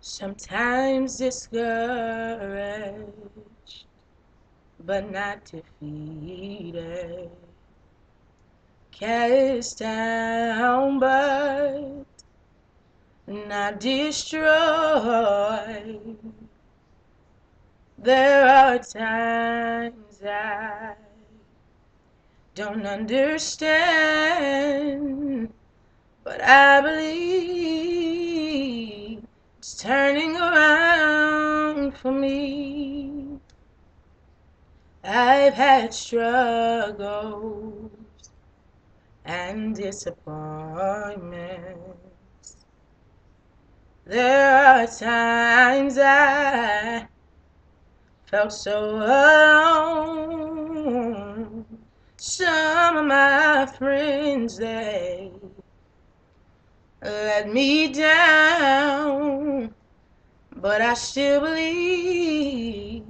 Sometimes discouraged, but not defeated. Cast down, but not destroyed. There are times I don't understand, but I believe it's turning around for me. I've had struggles and disappointments. There are times I felt so alone. Some of my friends, they let me down, but I still believe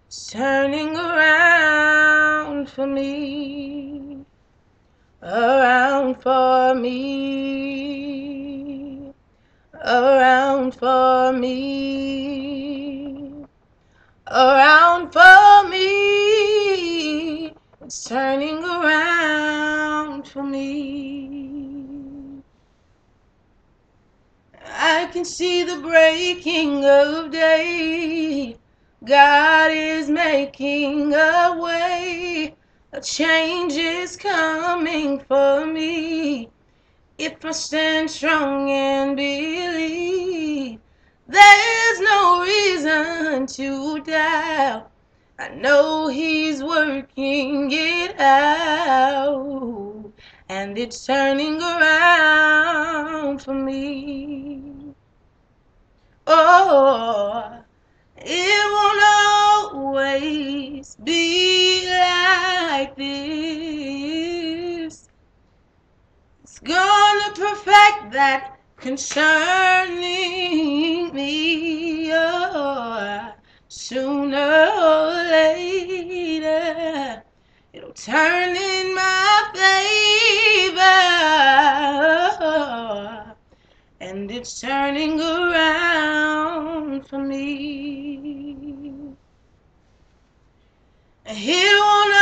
it's turning around for me, around for me, around for me, around for me. It's turning around for me. I can see the breaking of day. God is making a way. A change is coming for me. If I stand strong and believe, there's no reason to doubt. I know He's working it out, and it's turning around for me. Oh, it won't always be like this. It's gonna perfect that concerning me. Oh, sooner or later, it'll turn in my favor, and it's turning around for me. It won't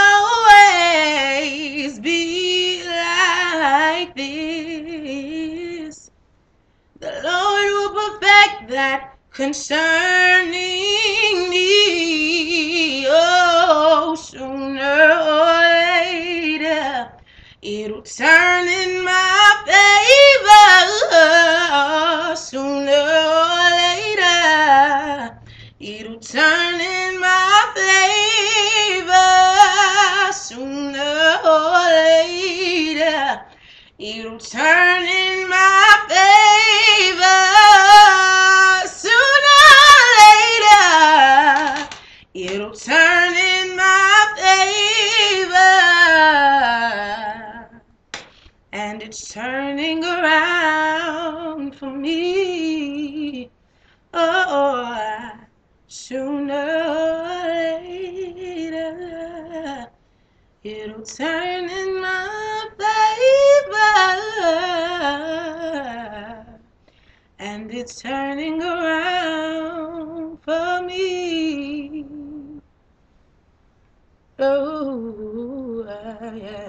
always be like this. The Lord will perfect that concerning me. Oh, sooner or later, it'll turn in my favor. Sooner or later, it'll turn in my favor. Sooner or later, it'll turn in my favor. Sooner or later, it'll turn in my favor, and it's turning around for me. Oh, sooner or later, it'll turn in my favor, and it's turning around for me. Oh, yeah.